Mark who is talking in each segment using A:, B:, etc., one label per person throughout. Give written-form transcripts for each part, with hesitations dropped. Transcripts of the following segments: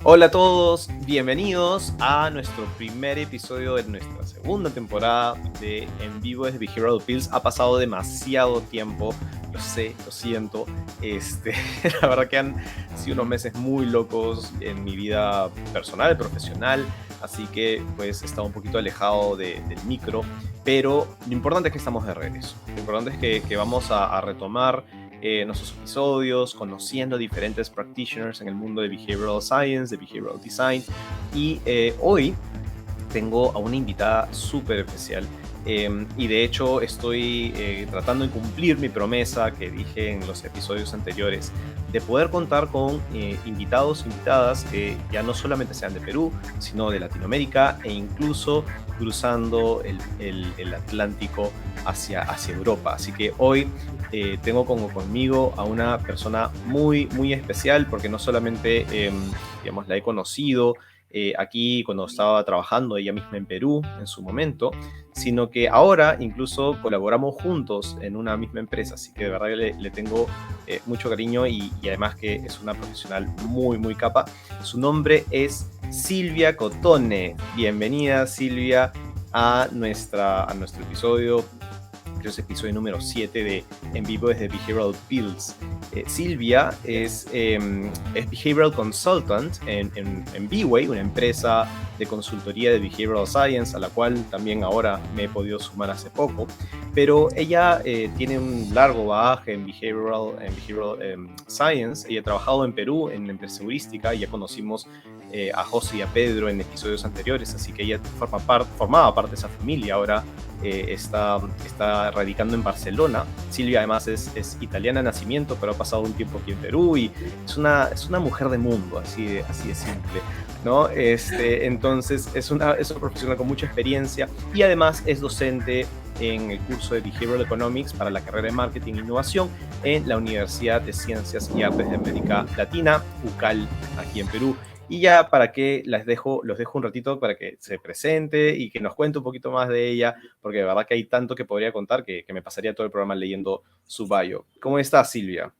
A: Hola a todos, bienvenidos a nuestro primer episodio de nuestra segunda temporada de En Vivo desde Behavioral Pills. Ha pasado demasiado tiempo, lo sé, lo siento. La verdad que han sido unos meses muy locos en mi vida personal, profesional, así que pues he estado un poquito alejado del micro, pero lo importante es que estamos de regreso. Lo importante es que vamos a retomar nuestros episodios, conociendo diferentes practitioners en el mundo de Behavioral Science, de Behavioral Design. Y hoy tengo a una invitada súper especial. Y de hecho estoy tratando de cumplir mi promesa que dije en los episodios anteriores de poder contar con invitados, invitadas que ya no solamente sean de Perú, sino de Latinoamérica e incluso cruzando el Atlántico hacia Europa. Así que hoy tengo conmigo a una persona muy, muy especial porque no solamente, digamos, la he conocido aquí cuando estaba trabajando ella misma en Perú en su momento, sino que ahora incluso colaboramos juntos en una misma empresa, así que de verdad le tengo mucho cariño y además que es una profesional muy, muy capa. Su nombre es Silvia Cotone. Bienvenida, Silvia, a nuestro episodio. Creo que es episodio número 7 de En Vivo desde Behavioral Pills. Silvia es Behavioral Consultant en B-Way, una empresa de consultoría de Behavioral Science, a la cual también ahora me he podido sumar hace poco. Pero ella tiene un largo bagaje en Behavioral Science. Ella ha trabajado en Perú en empresa heurística, y ya conocimos a José y a Pedro en episodios anteriores, así que ella formaba parte de esa familia. Ahora está radicando en Barcelona. Silvia además es italiana de nacimiento, pero ha pasado un tiempo aquí en Perú y es una mujer de mundo, así de simple, ¿no? Entonces es una profesional con mucha experiencia y además es docente en el curso de Behavioral Economics para la carrera de Marketing e Innovación en la Universidad de Ciencias y Artes de América Latina, UCAL, aquí en Perú. Y ya para que los dejo un ratito para que se presente y que nos cuente un poquito más de ella, porque de verdad que hay tanto que podría contar que me pasaría todo el programa leyendo su bio. ¿Cómo estás, Silvia?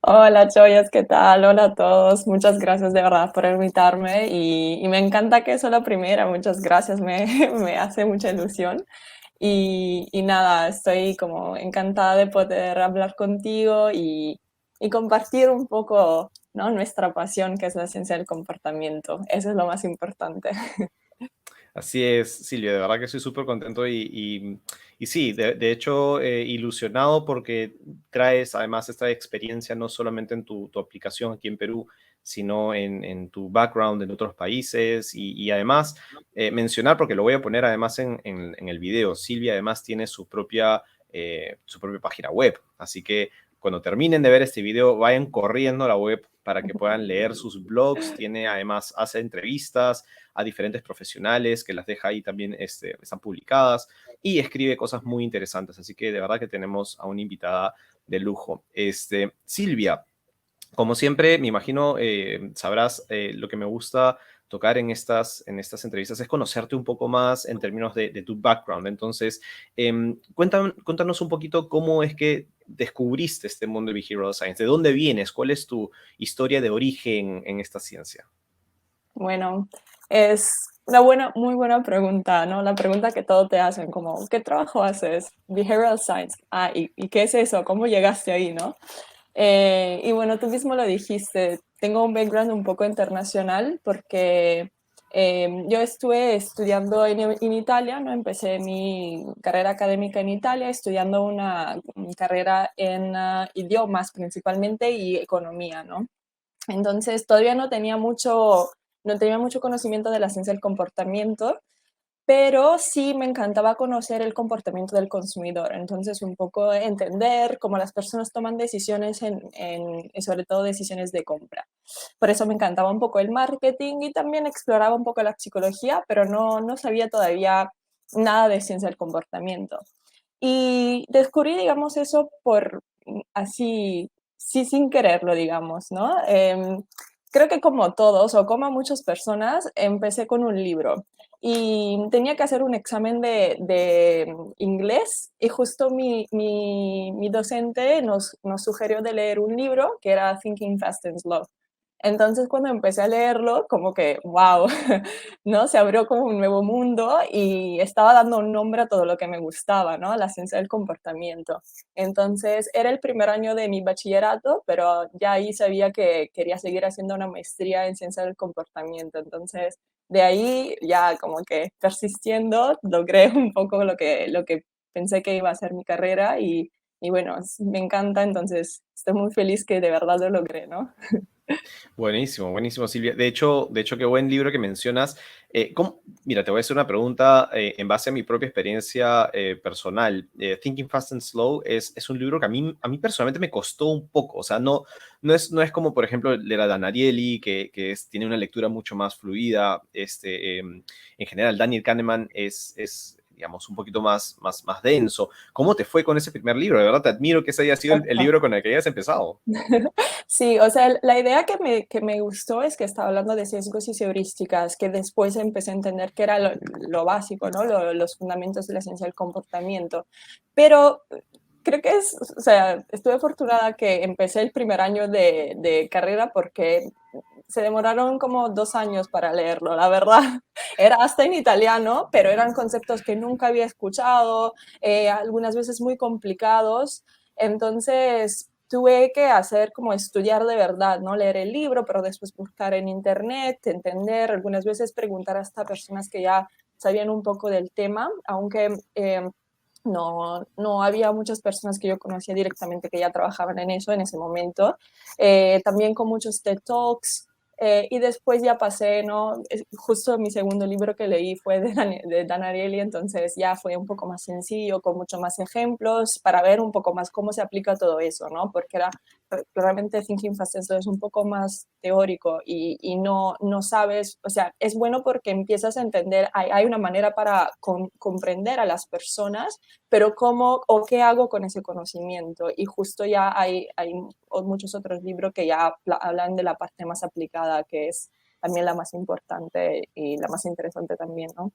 B: Hola, Choyas, ¿qué tal? Hola a todos. Muchas gracias de verdad por invitarme y me encanta que soy la primera. Muchas gracias, me hace mucha ilusión. Y nada, estoy como encantada de poder hablar contigo y compartir un poco, ¿no?, nuestra pasión, que es la ciencia del comportamiento. Eso es lo más importante.
A: Así es, Silvia, de verdad que estoy súper contento y sí, de hecho, ilusionado porque traes además esta experiencia no solamente en tu aplicación aquí en Perú, sino en tu background en otros países y además mencionar, porque lo voy a poner además en el video, Silvia además tiene su propia página web, así que cuando terminen de ver este video, vayan corriendo a la web para que puedan leer sus blogs. Además, hace entrevistas a diferentes profesionales que las deja ahí también, están publicadas y escribe cosas muy interesantes. Así que de verdad que tenemos a una invitada de lujo. Silvia, como siempre, me imagino, sabrás lo que me gusta tocar en estas entrevistas es conocerte un poco más en términos de tu background. Entonces, cuéntanos un poquito cómo es que descubriste este mundo de Behavioral Science. ¿De dónde vienes? ¿Cuál es tu historia de origen en esta ciencia?
B: Bueno, es una muy buena pregunta, ¿no? La pregunta que todos te hacen, como, ¿qué trabajo haces? Behavioral Science. Ah, ¿y qué es eso? ¿Cómo llegaste ahí, no? Y bueno, tú mismo lo dijiste, tengo un background un poco internacional porque yo estuve estudiando en Italia, ¿no? Empecé mi carrera académica en Italia, estudiando una carrera en idiomas principalmente y economía, ¿no? Entonces todavía no tenía mucho conocimiento de la ciencia del comportamiento, pero sí me encantaba conocer el comportamiento del consumidor. Entonces, un poco entender cómo las personas toman decisiones y sobre todo decisiones de compra. Por eso me encantaba un poco el marketing y también exploraba un poco la psicología, pero no sabía todavía nada de ciencia del comportamiento. Y descubrí, digamos, eso por así, sí, sin quererlo, digamos, ¿no? Creo que como todos o como muchas personas, empecé con un libro y tenía que hacer un examen de inglés y justo mi docente nos sugirió de leer un libro que era Thinking Fast and Slow. Entonces, cuando empecé a leerlo, como que, wow, ¿no? Se abrió como un nuevo mundo y estaba dando un nombre a todo lo que me gustaba, ¿no? La ciencia del comportamiento. Entonces, era el primer año de mi bachillerato, pero ya ahí sabía que quería seguir haciendo una maestría en ciencia del comportamiento. Entonces, de ahí ya como que persistiendo, logré un poco lo que pensé que iba a ser mi carrera y bueno, me encanta, entonces estoy muy feliz que de verdad lo logré, ¿no?
A: Buenísimo, buenísimo, Silvia. De hecho, qué buen libro que mencionas. Mira, te voy a hacer una pregunta en base a mi propia experiencia personal. Thinking Fast and Slow es un libro que a mí personalmente me costó un poco. O sea, no es como, por ejemplo, leer a Dan Ariely, tiene una lectura mucho más fluida. En general, Daniel Kahneman digamos, un poquito más denso. ¿Cómo te fue con ese primer libro? De verdad, te admiro que ese haya sido el libro con el que hayas empezado.
B: Sí, o sea, la idea que me gustó es que estaba hablando de sesgos y heurísticas, que después empecé a entender que era lo básico, ¿no? Los fundamentos de la ciencia del comportamiento. Pero creo que es, o sea, estuve afortunada que empecé el primer año de carrera porque se demoraron como 2 años para leerlo, la verdad. Era hasta en italiano, pero eran conceptos que nunca había escuchado, algunas veces muy complicados. Entonces tuve que hacer como estudiar de verdad, ¿no? Leer el libro, pero después buscar en internet, entender, algunas veces preguntar hasta personas que ya sabían un poco del tema, aunque no había muchas personas que yo conocía directamente que ya trabajaban en eso en ese momento. También con muchos TED Talks. Y después ya pasé, ¿no? Justo mi segundo libro que leí fue de Dan Ariely, entonces ya fue un poco más sencillo, con mucho más ejemplos, para ver un poco más cómo se aplica todo eso, ¿no? Porque era realmente Thinking Fast and Slow es un poco más teórico y no sabes, o sea, es bueno porque empiezas a entender, hay una manera para comprender a las personas, pero cómo o qué hago con ese conocimiento. Y justo ya hay muchos otros libros que ya hablan de la parte más aplicada, que es también la más importante y la más interesante también, ¿no?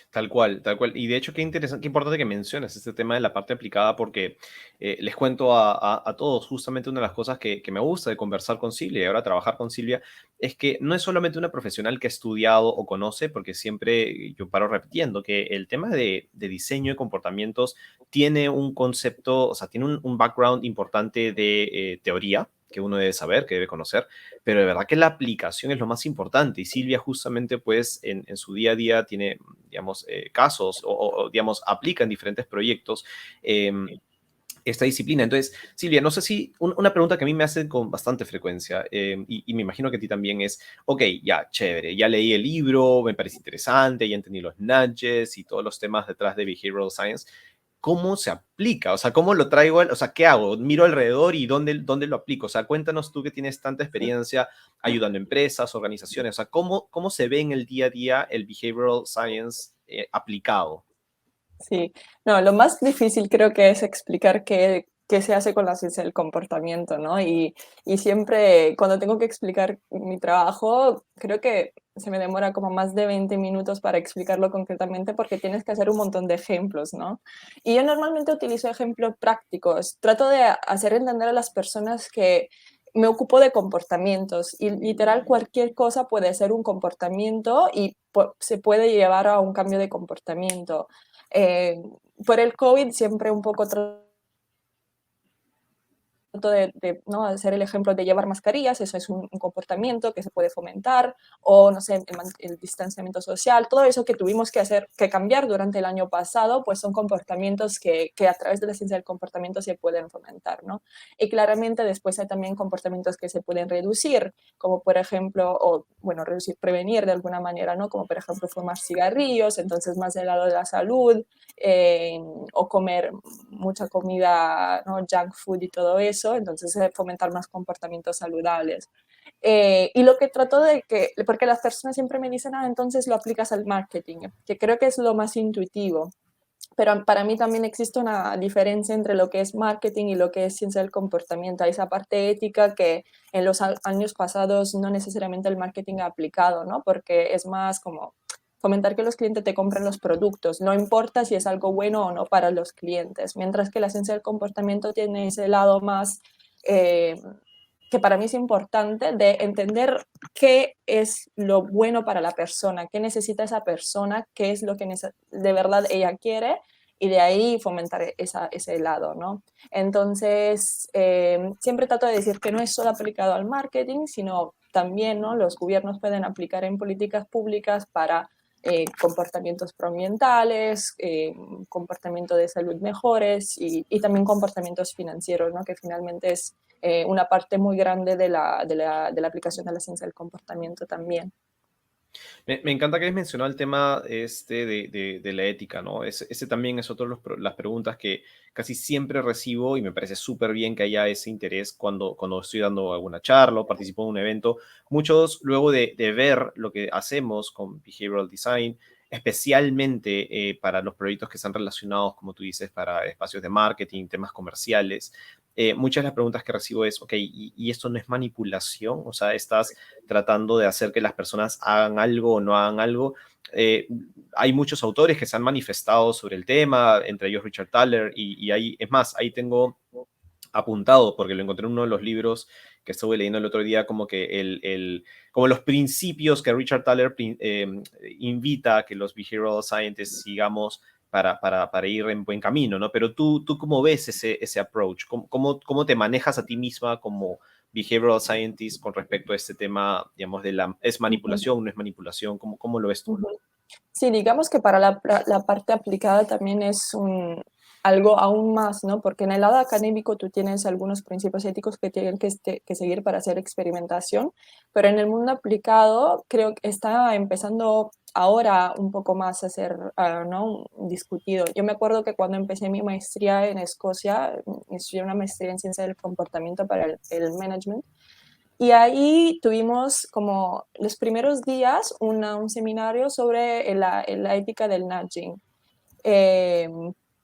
A: Tal cual, tal cual. Y de hecho, qué interesante, qué importante que menciones este tema de la parte aplicada, porque les cuento a todos, justamente una de las cosas que me gusta de conversar con Silvia y ahora trabajar con Silvia, es que no es solamente una profesional que ha estudiado o conoce, porque siempre yo paro repitiendo que el tema de diseño de comportamientos tiene un concepto, o sea, tiene un background importante de teoría que uno debe saber, que debe conocer, pero de verdad que la aplicación es lo más importante y Silvia justamente pues en su día a día tiene, digamos, casos digamos, aplica en diferentes proyectos eh, esta disciplina. Entonces, Silvia, no sé si una pregunta que a mí me hacen con bastante frecuencia y me imagino que a ti también es, ok, ya, chévere, ya leí el libro, me parece interesante, ya entendí los nudges y todos los temas detrás de Behavioral Science. ¿Cómo se aplica? O sea, ¿cómo lo traigo? O sea, ¿qué hago? Miro alrededor y ¿dónde lo aplico? O sea, cuéntanos tú que tienes tanta experiencia ayudando a empresas, organizaciones. O sea, ¿cómo se ve en el día a día el Behavioral Science aplicado?
B: Sí, no, lo más difícil creo que es explicar qué se hace con la ciencia del comportamiento, ¿no? Y siempre cuando tengo que explicar mi trabajo, creo que se me demora como más de 20 minutos para explicarlo concretamente porque tienes que hacer un montón de ejemplos, ¿no? Y yo normalmente utilizo ejemplos prácticos. Trato de hacer entender a las personas que me ocupo de comportamientos y literal cualquier cosa puede ser un comportamiento y se puede llevar a un cambio de comportamiento. Eh, por el COVID siempre un poco ¿no? Hacer el ejemplo de llevar mascarillas, eso es un comportamiento que se puede fomentar, o no sé, el distanciamiento social, todo eso que tuvimos que hacer, que cambiar durante el año pasado, pues son comportamientos que a través de la ciencia del comportamiento se pueden fomentar, ¿no? Y claramente después hay también comportamientos que se pueden reducir, como por ejemplo, o bueno, reducir, prevenir de alguna manera, ¿no? Como por ejemplo fumar cigarrillos, entonces más del lado de la salud, eh, o comer mucha comida, ¿no? Junk food y todo eso, entonces fomentar más comportamientos saludables. Y lo que trato de que, porque las personas siempre me dicen, entonces lo aplicas al marketing, que creo que es lo más intuitivo. Pero para mí también existe una diferencia entre lo que es marketing y lo que es ciencia del comportamiento. Hay esa parte ética que en los años pasados no necesariamente el marketing ha aplicado, ¿no? Porque es más como fomentar que los clientes te compren los productos, no importa si es algo bueno o no para los clientes, mientras que la ciencia del comportamiento tiene ese lado más, eh, que para mí es importante, de entender qué es lo bueno para la persona, qué necesita esa persona, qué es lo que de verdad ella quiere, y de ahí fomentar ese lado, ¿no? Entonces, siempre trato de decir que no es solo aplicado al marketing, sino también, ¿no? Los gobiernos pueden aplicar en políticas públicas para comportamientos proambientales, comportamiento de salud mejores y también comportamientos financieros, ¿no? Que finalmente es una parte muy grande de la aplicación de la ciencia del comportamiento también.
A: Me encanta que hayas mencionado el tema de la ética, ¿no? Ese también es otra de las preguntas que casi siempre recibo y me parece súper bien que haya ese interés cuando estoy dando alguna charla o participo en un evento. Muchos, luego de ver lo que hacemos con Behavioral Design, especialmente para los proyectos que están relacionados, como tú dices, para espacios de marketing, temas comerciales, muchas de las preguntas que recibo es, ok, ¿y esto no es manipulación? O sea, estás tratando de hacer que las personas hagan algo o no hagan algo. Eh, Hay muchos autores que se han manifestado sobre el tema, entre ellos Richard Thaler, y ahí, es más, ahí tengo apuntado, porque lo encontré en uno de los libros que estuve leyendo el otro día, como que como los principios que Richard Thaler invita a que los behavioral scientists sigamos para ir en buen camino, ¿no? Pero tú ¿cómo ves ese approach? ¿Cómo te manejas a ti misma como behavioral scientist con respecto a este tema, digamos, ¿es manipulación, no es manipulación? ¿Cómo lo ves tú?
B: Sí, digamos que para la parte aplicada también es algo aún más, ¿no? Porque en el lado académico tú tienes algunos principios éticos que tienen que seguir para hacer experimentación, pero en el mundo aplicado creo que está empezando ahora un poco más a ser, ¿no? Discutido. Yo me acuerdo que cuando empecé mi maestría en Escocia, estudié una maestría en ciencia del comportamiento para el management, y ahí tuvimos como los primeros días un seminario sobre la ética del nudging. Eh,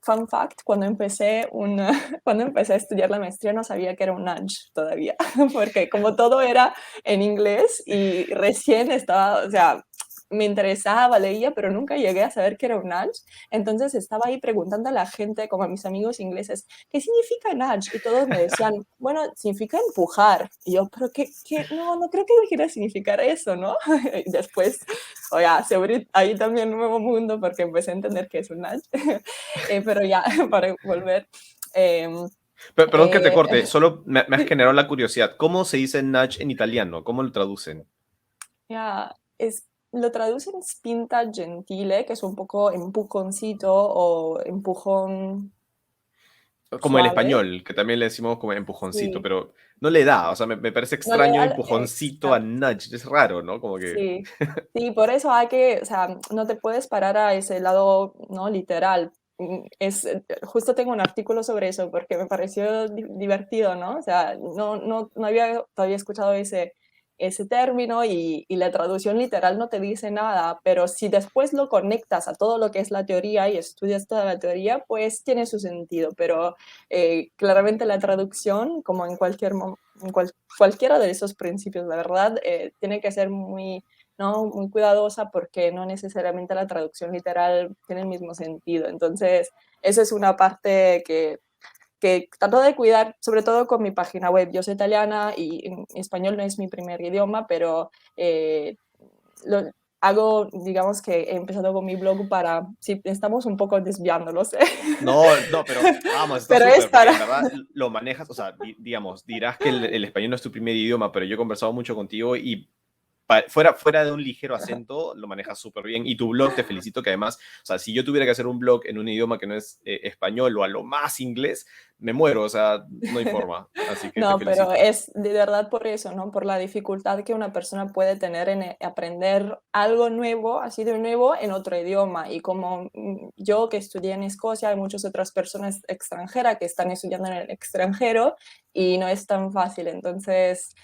B: Fun fact, cuando empecé a estudiar la maestría no sabía que era un nudge todavía, porque como todo era en inglés y recién estaba, o sea, me interesaba, leía, pero nunca llegué a saber que era un nudge. Entonces estaba ahí preguntando a la gente, como a mis amigos ingleses, ¿qué significa nudge? Y todos me decían, bueno, significa empujar. Y yo, pero no creo que quiera significar eso, ¿no? Y después, oye, se abrió ahí también un nuevo mundo porque empecé a entender que es un nudge. Pero ya, para volver. Eh,
A: Perdón que te
B: eh,
A: corte, solo me has generado la curiosidad. ¿Cómo se dice nudge en italiano? ¿Cómo lo traducen?
B: ya, lo traducen spinta gentile, que es un poco empujoncito o empujón
A: Como el
B: suave.
A: español, que también le decimos como empujoncito,
B: Sí,
A: pero no le da, o sea, me parece
B: no le
A: extraño
B: da,
A: empujoncito a nudge, es raro, ¿no? Como que...
B: sí, sí, por eso hay que, o sea, no te puedes parar a ese lado, ¿no? Literal. Justo tengo un artículo sobre eso porque me pareció divertido, ¿no? O sea, no había todavía escuchado ese término y la traducción literal no te dice nada, pero si después lo conectas a todo lo que es la teoría y estudias toda la teoría, pues tiene su sentido, pero claramente la traducción, como en cualquiera de esos principios, la verdad, tiene que ser muy, ¿no? Muy cuidadosa porque no necesariamente la traducción literal tiene el mismo sentido. Entonces, esa es una parte que trato de cuidar, sobre todo con mi página web. Yo soy italiana y en español no es mi primer idioma, pero lo hago, digamos que he empezado con mi blog para, si estamos un poco desviándolos,
A: No, pero vamos, está
B: pero es
A: súper, porque
B: para...
A: en verdad lo manejas, o sea, digamos, dirás que el español no es tu primer idioma, pero yo he conversado mucho contigo y fuera de un ligero acento, lo manejas súper bien. Y tu blog, te felicito que además, o sea, si yo tuviera que hacer un blog en un idioma que no es español o a lo más inglés, me muero, o sea, no hay forma. Así que te
B: No, pero
A: felicito.
B: es de verdad por eso, ¿no? Por la dificultad que una persona puede tener en aprender algo nuevo, así de nuevo, en otro idioma. Y como yo que estudié en Escocia, hay muchas otras personas extranjeras que están estudiando en el extranjero y no es tan fácil. Entonces,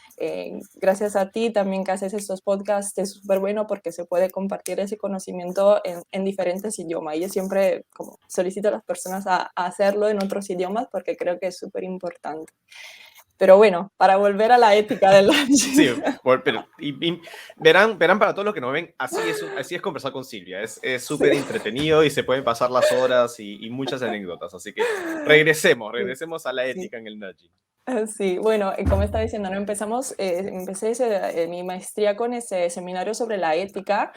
B: gracias a ti también que haces estos podcasts, es súper bueno porque se puede compartir ese conocimiento en diferentes idiomas. Y yo siempre como, solicito a las personas a hacerlo en otros idiomas porque creo que es súper importante. Pero bueno, para volver a la ética del
A: Sí,
B: lunch.
A: pero verán para todos los que no ven, así es conversar con Silvia. Es
B: Sí,
A: súper entretenido y se pueden pasar las horas y muchas anécdotas. Así que
B: sí,
A: regresemos a la
B: sí.
A: ética en el nudging.
B: Sí, bueno, como estaba diciendo, ¿no? Mi maestría con ese seminario sobre la ética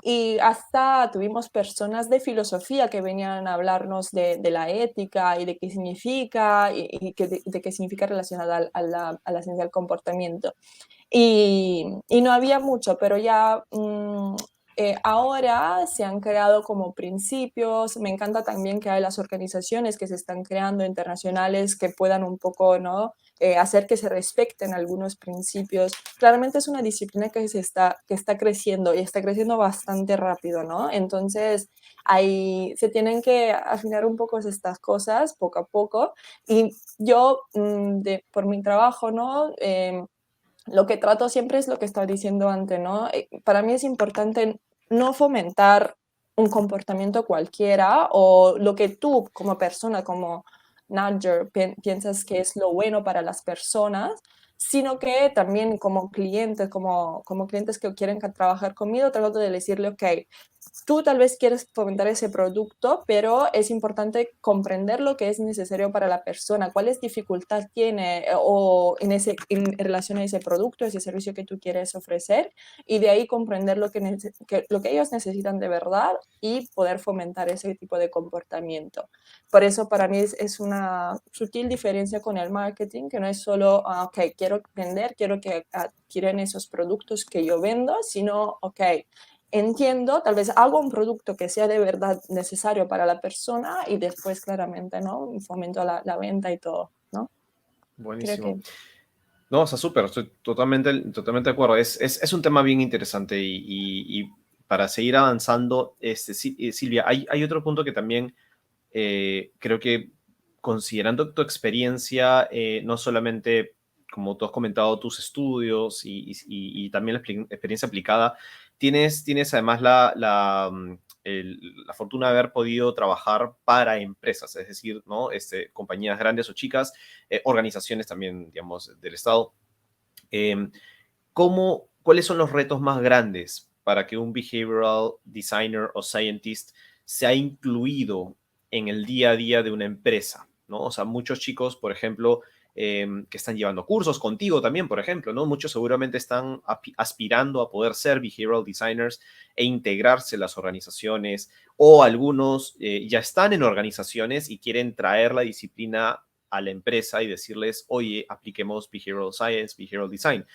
B: y hasta tuvimos personas de filosofía que venían a hablarnos de la ética y de qué significa de qué significa relacionada a la ciencia del comportamiento. Y no había mucho, pero ya ahora se han creado como principios. Me encanta también que hay las organizaciones que se están creando internacionales que puedan un poco, ¿no? Hacer que se respeten algunos principios. Claramente es una disciplina que está creciendo y está creciendo bastante rápido, ¿no? Entonces, se tienen que afinar un poco estas cosas poco a poco. Y yo, por mi trabajo, ¿no? Lo que trato siempre es lo que estaba diciendo antes, ¿no? Para mí es importante no fomentar un comportamiento cualquiera o lo que tú como persona, como manager, piensas que es lo bueno para las personas, sino que también como clientes, como clientes que quieren trabajar conmigo, trato de decirle, ok, tú tal vez quieres fomentar ese producto, pero es importante comprender lo que es necesario para la persona, cuáles dificultades tiene en relación a ese producto, ese servicio que tú quieres ofrecer, y de ahí comprender lo que ellos necesitan de verdad y poder fomentar ese tipo de comportamiento. Por eso para mí es una sutil diferencia con el marketing, que no es solo, ok, quiero vender, quiero que adquieran esos productos que yo vendo, sino, ok, entiendo, tal vez hago un producto que sea de verdad necesario para la persona y después claramente, ¿no? Fomento la venta y todo, ¿no? Creo que...
A: Buenísimo. No, o sea, súper, estoy totalmente de acuerdo. Es un tema bien interesante y para seguir avanzando, Silvia, hay otro punto que también creo que considerando tu experiencia, no solamente, como tú has comentado, tus estudios y también la experiencia aplicada, tienes además la fortuna de haber podido trabajar para empresas, es decir, ¿no? Compañías grandes o chicas, organizaciones también, digamos, del Estado. Eh, ¿Cuáles son los retos más grandes para que un behavioral designer o scientist sea incluido en el día a día de una empresa? ¿No? O sea, muchos chicos, por ejemplo, que están llevando cursos contigo también, por ejemplo, ¿no? Muchos seguramente están aspirando a poder ser behavioral designers e integrarse en las organizaciones, o algunos ya están en organizaciones y quieren traer la disciplina a la empresa y decirles, oye, apliquemos behavioral science, behavioral design.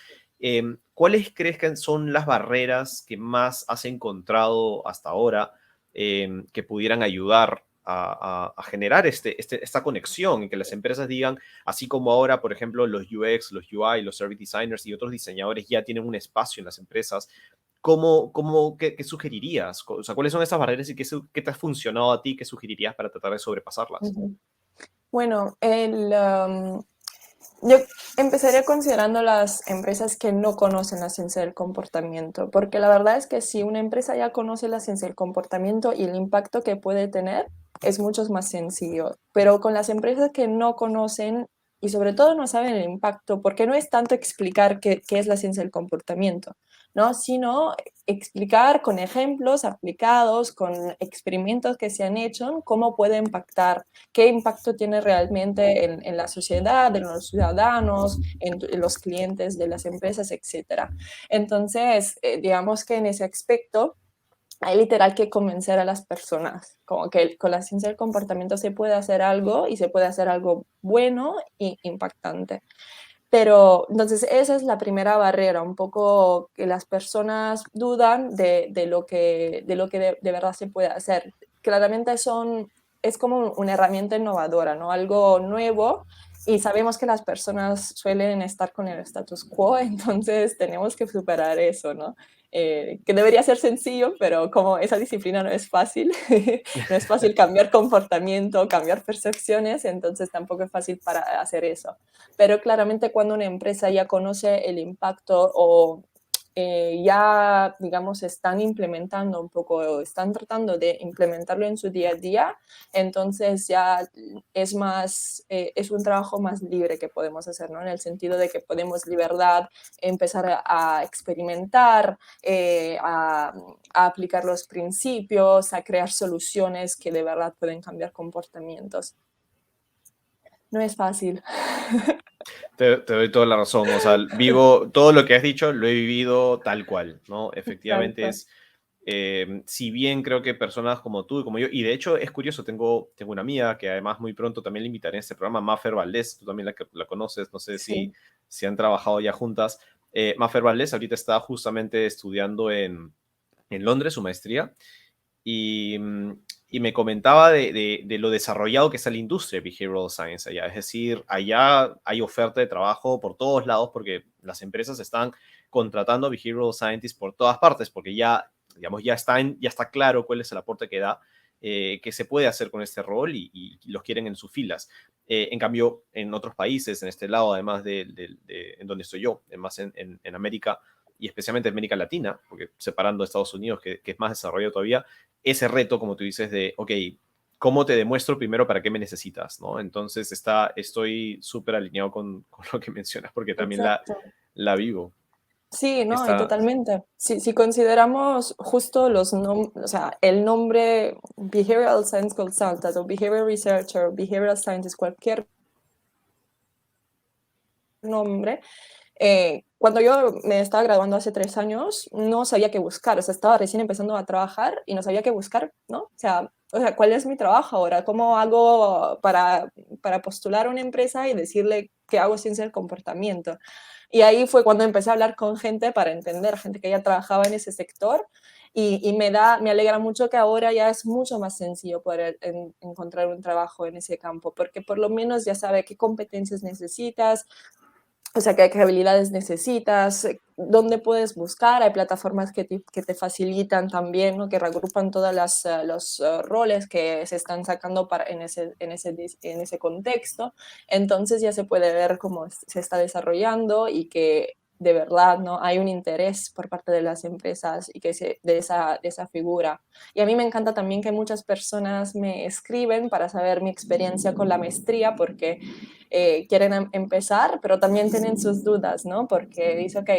A: ¿Cuáles crees que son las barreras que más has encontrado hasta ahora que pudieran ayudar a generar esta conexión en que las empresas digan, así como ahora, por ejemplo, los UX, los UI, los service designers y otros diseñadores ya tienen un espacio en las empresas? ¿Qué sugerirías? O sea, ¿cuáles son esas barreras y qué te ha funcionado a ti? ¿Qué sugerirías para tratar de sobrepasarlas?
B: Ujú. Bueno, yo empezaría considerando las empresas que no conocen la ciencia del comportamiento, porque la verdad es que si una empresa ya conoce la ciencia del comportamiento y el impacto que puede tener, es mucho más sencillo. Pero con las empresas que no conocen y sobre todo no saben el impacto, porque no es tanto explicar qué es la ciencia del comportamiento, ¿no? Sino explicar con ejemplos aplicados, con experimentos que se han hecho, cómo puede impactar, qué impacto tiene realmente en la sociedad, en los ciudadanos, en los clientes de las empresas, etcétera. Entonces, digamos que en ese aspecto hay literal que convencer a las personas, como que con la ciencia del comportamiento se puede hacer algo y se puede hacer algo bueno e impactante. Pero entonces esa es la primera barrera, un poco que las personas dudan de lo que de verdad se puede hacer. Claramente es como una herramienta innovadora, ¿no? Algo nuevo y sabemos que las personas suelen estar con el status quo, entonces tenemos que superar eso, ¿no? Que debería ser sencillo, pero como esa disciplina no es fácil, no es fácil cambiar comportamiento, cambiar percepciones, entonces tampoco es fácil para hacer eso. Pero claramente cuando una empresa ya conoce el impacto o ya, digamos, están implementando un poco, o están tratando de implementarlo en su día a día, entonces ya es un trabajo más libre que podemos hacer, ¿no? En el sentido de que podemos libertad empezar a experimentar, a aplicar los principios, a crear soluciones que de verdad pueden cambiar comportamientos. no es fácil.
A: Te doy toda la razón, o sea, vivo todo lo que has dicho, lo he vivido tal cual, ¿no? Efectivamente
B: Exacto.
A: es, si bien creo que personas como tú y como yo, y de hecho es curioso, tengo una amiga que además muy pronto también le invitaré a este programa, Mafer Valdés, tú también la conoces, no sé
B: Sí.
A: si han trabajado ya juntas. Mafer Valdés ahorita está justamente estudiando en Londres su maestría y, y me comentaba de lo desarrollado que está la industria de Behavioral Science allá. Es decir, allá hay oferta de trabajo por todos lados porque las empresas están contratando Behavioral Scientists por todas partes porque ya, digamos, ya está claro cuál es el aporte que da, qué se puede hacer con este rol y los quieren en sus filas. En cambio, en otros países, en este lado, además en donde estoy yo, más en América y especialmente en América Latina, porque separando a Estados Unidos, que es más desarrollado todavía, ese reto, como tú dices, de, ok, ¿cómo te demuestro primero para qué me necesitas? ¿No? Entonces estoy súper alineado con lo que mencionas porque también
B: Exacto.
A: la vivo.
B: Sí, no, y
A: Está,
B: totalmente. Si consideramos justo o sea, el nombre Behavioral Science Consultant o Behavioral Researcher, Behavioral Scientist, cualquier nombre, cuando yo me estaba graduando hace 3 años, no sabía qué buscar, o sea, estaba recién empezando a trabajar y no sabía qué buscar, ¿no? O sea, ¿cuál es mi trabajo ahora? ¿Cómo hago para postular a una empresa y decirle qué hago ciencia del comportamiento? Y ahí fue cuando empecé a hablar con gente para entender, gente que ya trabajaba en ese sector. Y me alegra mucho que ahora ya es mucho más sencillo poder encontrar un trabajo en ese campo, porque por lo menos ya sabe qué competencias necesitas, o sea, qué habilidades necesitas, dónde puedes buscar. Hay plataformas que te facilitan también, ¿no? Que regrupan todos los roles que se están sacando en ese contexto. Entonces ya se puede ver cómo se está desarrollando y que de verdad, ¿no? Hay un interés por parte de las empresas y de esa figura. Y a mí me encanta también que muchas personas me escriben para saber mi experiencia con la maestría, porque quieren empezar, pero también tienen sus dudas, ¿no? Porque dice, ok,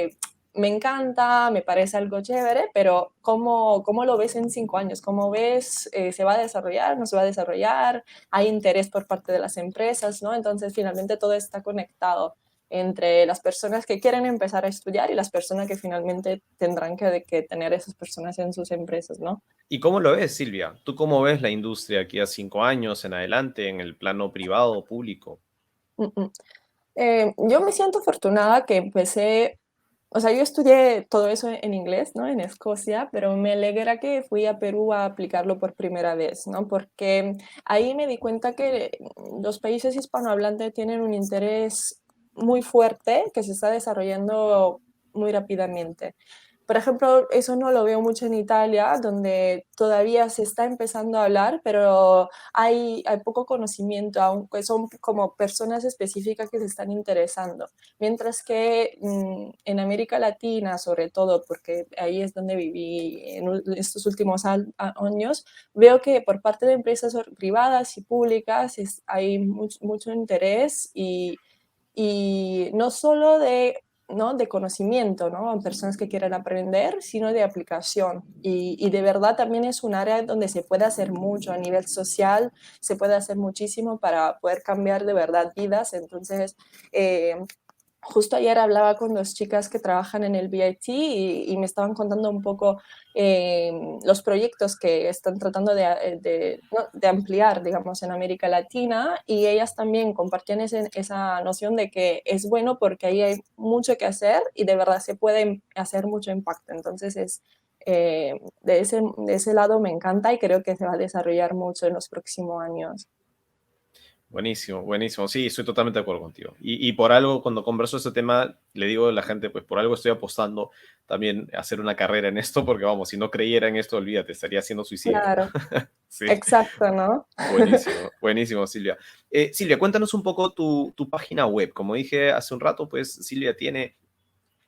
B: me encanta, me parece algo chévere, pero ¿cómo lo ves en 5 años? ¿Cómo ves? ¿Se va a desarrollar? ¿No se va a desarrollar? ¿Hay interés por parte de las empresas? ¿No? Entonces, finalmente todo está conectado entre las personas que quieren empezar a estudiar y las personas que finalmente tendrán que tener esas personas en sus empresas, ¿no?
A: ¿Y cómo lo ves, Silvia? ¿Tú cómo ves la industria aquí a 5 años en adelante en el plano privado o público?
B: Mm, mm. Yo me siento afortunada que empecé, o sea, yo estudié todo eso en inglés, ¿no? En Escocia, pero me alegra que fui a Perú a aplicarlo por primera vez, ¿no? Porque ahí me di cuenta que los países hispanohablantes tienen un interés muy fuerte que se está desarrollando muy rápidamente. Por ejemplo, eso no lo veo mucho en Italia, donde todavía se está empezando a hablar, pero hay poco conocimiento, aunque son como personas específicas que se están interesando. Mientras que en América Latina, sobre todo, porque ahí es donde viví en estos últimos años, veo que por parte de empresas privadas y públicas hay mucho interés y no solo ¿no? de conocimiento, ¿no? Personas que quieren aprender, sino de aplicación. Y de verdad también es un área donde se puede hacer mucho a nivel social, se puede hacer muchísimo para poder cambiar de verdad vidas. Entonces, eh, justo ayer hablaba con dos chicas que trabajan en el BIT y me estaban contando un poco los proyectos que están tratando ¿no? de ampliar, digamos, en América Latina, y ellas también compartían esa noción de que es bueno porque ahí hay mucho que hacer y de verdad se puede hacer mucho impacto. Entonces, de ese lado me encanta y creo que se va a desarrollar mucho en los próximos años.
A: Buenísimo, buenísimo. Sí, estoy totalmente de acuerdo contigo. Y por algo, cuando converso este tema, le digo a la gente, pues por algo estoy apostando también a hacer una carrera en esto, porque vamos, si no creyera en esto, olvídate, estaría siendo suicida.
B: Claro,
A: Sí,
B: exacto, ¿no?
A: buenísimo, buenísimo, Silvia. Silvia, cuéntanos un poco tu página web. Como dije hace un rato, pues Silvia tiene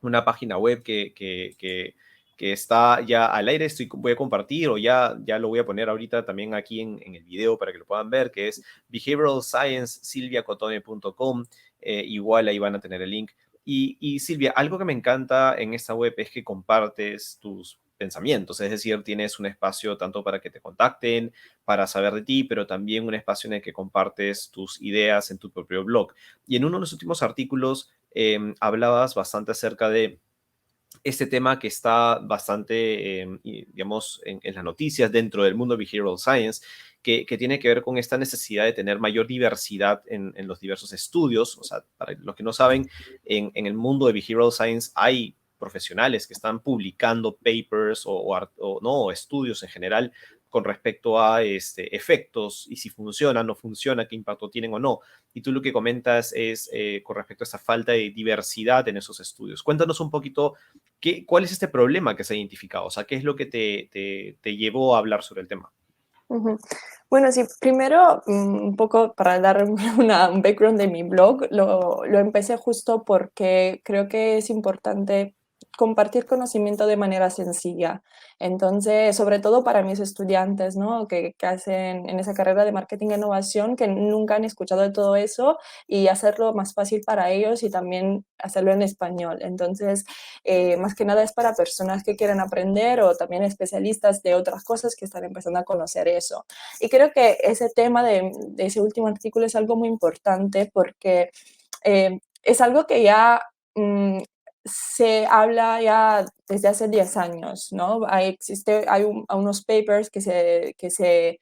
A: una página web que está ya al aire. Voy a compartir o ya lo voy a poner ahorita también aquí en el video para que lo puedan ver, que es behavioralsciencesilviacotone.com. Igual ahí van a tener el link. Y Silvia, algo que me encanta en esta web es que compartes pensamientos, es decir, tienes un espacio tanto para que te contacten, para saber de ti, pero también un espacio en el que compartes tus ideas en tu propio blog. Y en uno de los últimos artículos hablabas bastante acerca de este tema que está bastante, digamos, en las noticias dentro del mundo de behavioral science, que tiene que ver con esta necesidad de tener mayor diversidad en los diversos estudios. O sea, para los que no saben, en el mundo de behavioral science hay profesionales que están publicando papers o estudios en general con respecto a efectos y si funciona, no funciona, qué impacto tienen o no. Y tú lo que comentas es con respecto a esta falta de diversidad en esos estudios. Cuéntanos un poquito ¿cuál es este problema que se ha identificado? O sea, ¿qué es lo que te llevó a hablar sobre el tema?
B: Ujú. Bueno, sí, primero, un poco para dar un background de mi blog, lo empecé justo porque creo que es importante compartir conocimiento de manera sencilla. Entonces, sobre todo para mis estudiantes, ¿no? Que hacen en esa carrera de marketing e innovación, que nunca han escuchado de todo eso y hacerlo más fácil para ellos y también hacerlo en español. Entonces, más que nada es para personas que quieren aprender o también especialistas de otras cosas que están empezando a conocer eso. Y creo que ese tema de ese último artículo es algo muy importante porque es algo que ya se habla ya desde hace 10 años, ¿no? Hay unos papers que se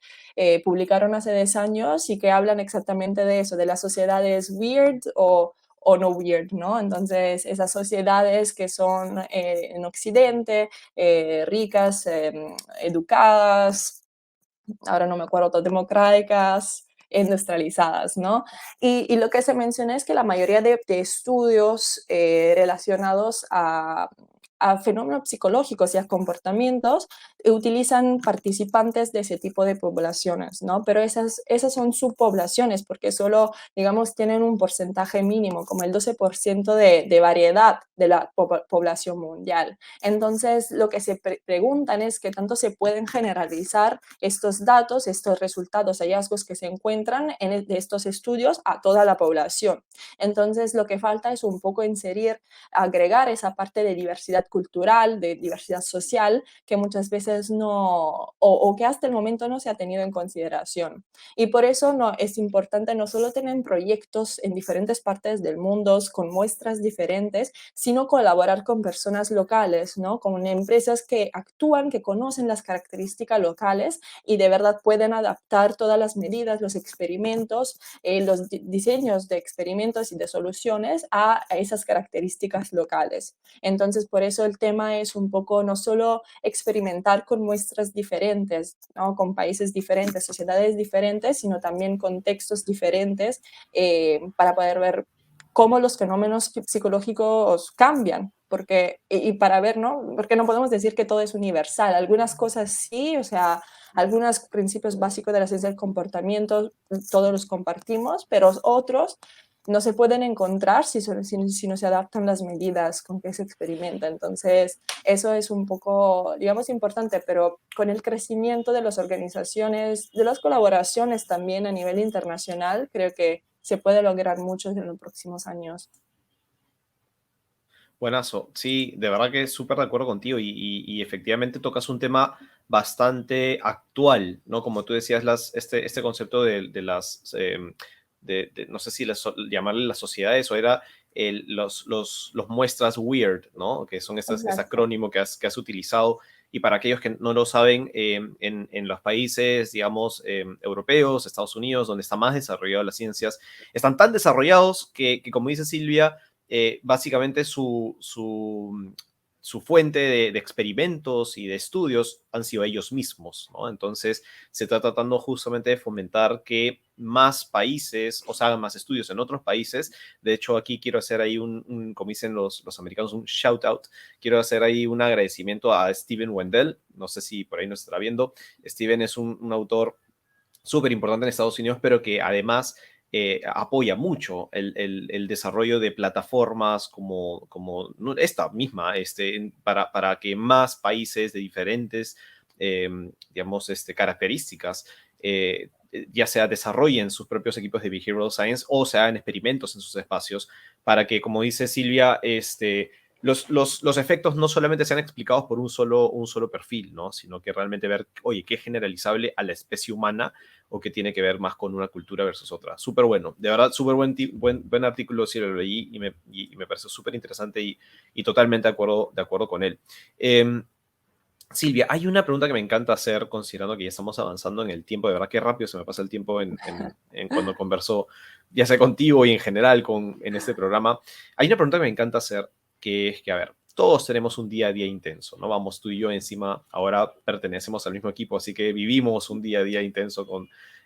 B: publicaron hace 10 años y que hablan exactamente de eso, de las sociedades weird o no weird, ¿no? Entonces, esas sociedades que son en Occidente, ricas, educadas, ahora no me acuerdo, democráticas, industrializadas, ¿no? Y lo que se menciona es que la mayoría de estudios relacionados a fenómenos psicológicos y a comportamientos utilizan participantes de ese tipo de poblaciones, ¿no? Pero esas son subpoblaciones porque solo, digamos, tienen un porcentaje mínimo, como el 12% de variedad de la población mundial. Entonces, lo que se preguntan es qué tanto se pueden generalizar estos datos, estos resultados, hallazgos que se encuentran de estos estudios a toda la población. Entonces, lo que falta es un poco agregar esa parte de diversidad cultural, de diversidad social, que muchas veces o que hasta el momento no se ha tenido en consideración. Y por eso es importante no solo tener proyectos en diferentes partes del mundo con muestras diferentes, sino colaborar con personas locales, ¿no? Con empresas que actúan, que conocen las características locales y de verdad pueden adaptar todas las medidas, los experimentos, los diseños de experimentos y de soluciones a esas características locales. Entonces, por eso el tema es un poco no solo experimentar con muestras diferentes, ¿no? Con países diferentes, sociedades diferentes, sino también contextos diferentes para poder ver cómo los fenómenos psicológicos cambian, y para ver, ¿no? Porque no podemos decir que todo es universal, algunas cosas sí, o sea, algunos principios básicos de la ciencia del comportamiento todos los compartimos, pero otros no se pueden encontrar si no se adaptan las medidas con que se experimenta. Entonces, eso es un poco, digamos, importante, pero con el crecimiento de las organizaciones, de las colaboraciones también a nivel internacional, creo que se puede lograr mucho en los próximos años.
A: Buenazo. Sí, de verdad que súper de acuerdo contigo y efectivamente tocas un tema bastante actual, ¿no? Como tú decías, este concepto de las, no sé si llamarle las sociedades o era los muestras weird, ¿no? Que son este
B: Exacto.
A: acrónimo que has utilizado. Y para aquellos que no lo saben, en los países, digamos, europeos, Estados Unidos, donde está más desarrollado las ciencias, están tan desarrollados que como dice Silvia, básicamente su fuente de experimentos y de estudios han sido ellos mismos, ¿no? Entonces, se está tratando justamente de fomentar que más países, o sea, hagan más estudios en otros países. De hecho, aquí quiero hacer ahí como dicen los americanos, un shout out. Quiero hacer ahí un agradecimiento a Steven Wendell. No sé si por ahí nos estará viendo. Steven es un autor súper importante en Estados Unidos, pero que además apoya mucho el desarrollo de plataformas como esta misma, para que más países de diferentes, digamos, características, ya sea desarrollen sus propios equipos de behavioral science o se hagan experimentos en sus espacios, para que, como dice Silvia, los efectos no solamente sean explicados por un solo perfil, ¿no? Sino que realmente ver, oye, qué es generalizable a la especie humana o qué tiene que ver más con una cultura versus otra. Súper bueno, de verdad, súper buen artículo, sí lo leí y me pareció súper interesante y totalmente de acuerdo con él. Silvia, hay una pregunta que me encanta hacer considerando que ya estamos avanzando en el tiempo. De verdad, qué rápido se me pasa el tiempo en cuando converso, ya sea contigo y en general en este programa. Hay una pregunta que me encanta hacer, que es que, a ver, todos tenemos un día a día intenso, ¿no? Vamos, tú y yo encima, ahora pertenecemos al mismo equipo, así que vivimos un día a día intenso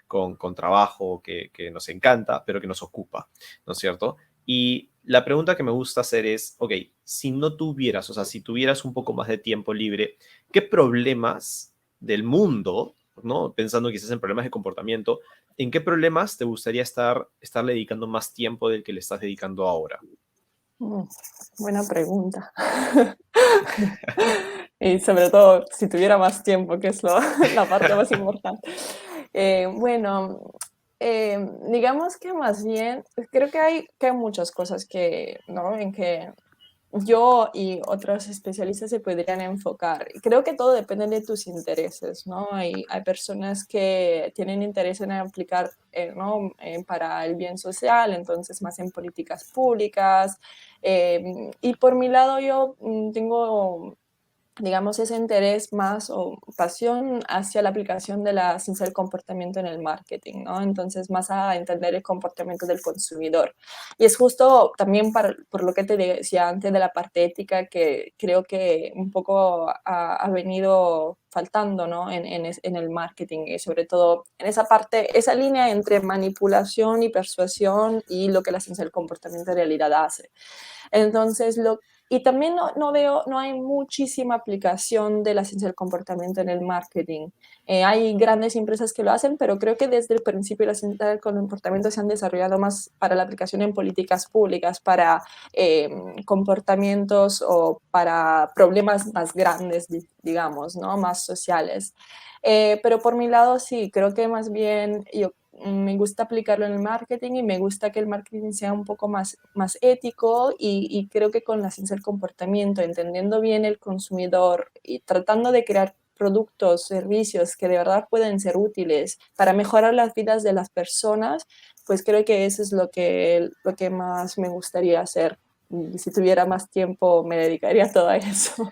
A: con trabajo que nos encanta, pero que nos ocupa, ¿no es cierto? Y la pregunta que me gusta hacer es, ok, si no tuvieras, o sea, si tuvieras un poco más de tiempo libre, ¿qué problemas del mundo, ¿no? Pensando quizás en problemas de comportamiento, ¿en qué problemas te gustaría estarle dedicando más tiempo del que le estás dedicando ahora?
B: Mm, Buena pregunta. Y sobre todo, si tuviera más tiempo, que es la parte más importante. Bueno, digamos que más bien, creo que hay muchas cosas que, ¿no? En que yo y otros especialistas se podrían enfocar. Creo que todo depende de tus intereses, ¿no? Hay personas que tienen interés en aplicar, ¿no? Para el bien social, entonces más en políticas públicas. Y por mi lado yo tengo, digamos, ese interés más o pasión hacia la aplicación de la ciencia del comportamiento en el marketing, ¿no? Entonces, más a entender el comportamiento del consumidor. Y es justo también por lo que te decía antes de la parte ética, que creo que un poco ha venido faltando, ¿no? En el marketing y sobre todo en esa parte, esa línea entre manipulación y persuasión y lo que la ciencia del comportamiento en realidad hace. Entonces, y también no veo, no hay muchísima aplicación de la ciencia del comportamiento en el marketing. Hay grandes empresas que lo hacen, pero creo que desde el principio la ciencia del comportamiento se han desarrollado más para la aplicación en políticas públicas, para comportamientos o para problemas más grandes, digamos, ¿no? Más sociales. Pero por mi lado, sí, creo que más bien yo me gusta aplicarlo en el marketing y me gusta que el marketing sea un poco más ético y creo que con la ciencia del comportamiento, entendiendo bien el consumidor y tratando de crear productos, servicios que de verdad pueden ser útiles para mejorar las vidas de las personas, pues creo que eso es lo que más me gustaría hacer. Y si tuviera más tiempo, me dedicaría a todo eso.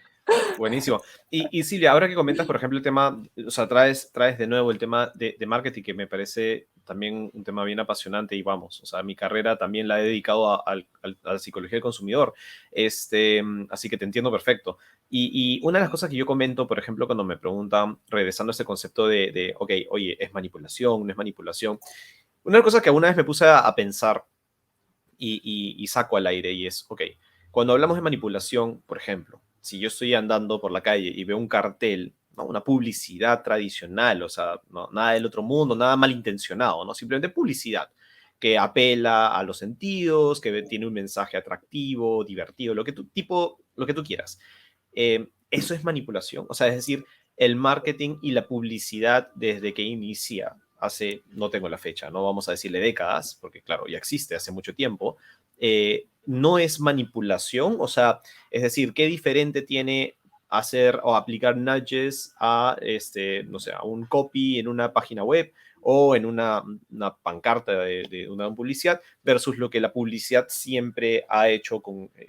A: Buenísimo. Y Silvia, ahora que comentas, por ejemplo, el tema, o sea, traes de nuevo el tema de marketing, que me parece también un tema bien apasionante y vamos, o sea, mi carrera también la he dedicado a la psicología del consumidor, así que te entiendo perfecto. Y una de las cosas que yo comento, por ejemplo, cuando me preguntan, regresando a ese concepto ok, oye, ¿es manipulación? ¿No es manipulación? Una de las cosas que alguna vez me puse a pensar y saco al aire y es, ok, cuando hablamos de manipulación, por ejemplo, si yo estoy andando por la calle y veo un cartel, ¿no? Una publicidad tradicional, o sea, no, nada del otro mundo, nada malintencionado, ¿no? Simplemente publicidad que apela a los sentidos, que tiene un mensaje atractivo, divertido, lo que tú quieras. Eso es manipulación, o sea, es decir, el marketing y la publicidad desde que inicia hace, no tengo la fecha, no vamos a decirle décadas, porque claro, ya existe hace mucho tiempo, no es manipulación, o sea, es decir, ¿qué diferente tiene hacer o aplicar nudges a, no sé, a un copy en una página web o en una pancarta de una publicidad versus lo que la publicidad siempre ha hecho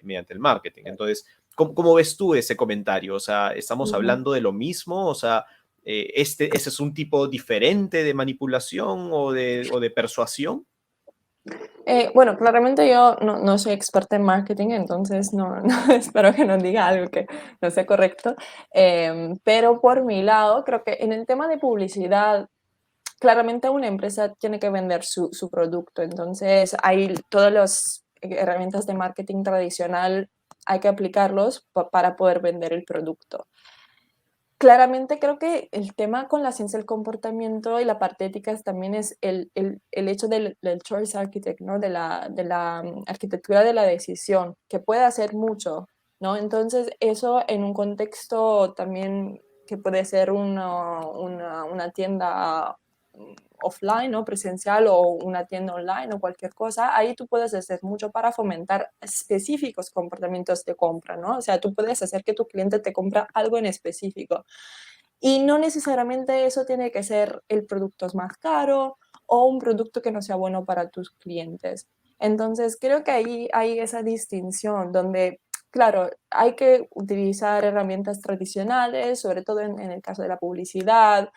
A: mediante el marketing? Entonces, ¿cómo ves tú ese comentario? O sea, ¿estamos hablando de lo mismo? O sea, ¿ese es un tipo diferente de manipulación o de persuasión?
B: Bueno, claramente yo no soy experta en marketing, entonces espero que no diga algo que no sea correcto. Pero por mi lado, creo que en el tema de publicidad, claramente una empresa tiene que vender su producto, entonces hay todas las herramientas de marketing tradicional, hay que aplicarlos para poder vender el producto. Claramente creo que el tema con la ciencia del comportamiento y la parte ética también es el hecho del choice architect, ¿no? De la arquitectura de la decisión, que puede hacer mucho, ¿no? Entonces, eso en un contexto también que puede ser una tienda offline, ¿no? Presencial o una tienda online o cualquier cosa, ahí tú puedes hacer mucho para fomentar específicos comportamientos de compra, ¿no? O sea, tú puedes hacer que tu cliente te compra algo en específico. Y no necesariamente eso tiene que ser el producto más caro o un producto que no sea bueno para tus clientes. Entonces, creo que ahí hay esa distinción donde, claro, hay que utilizar herramientas tradicionales, sobre todo en el caso de la publicidad,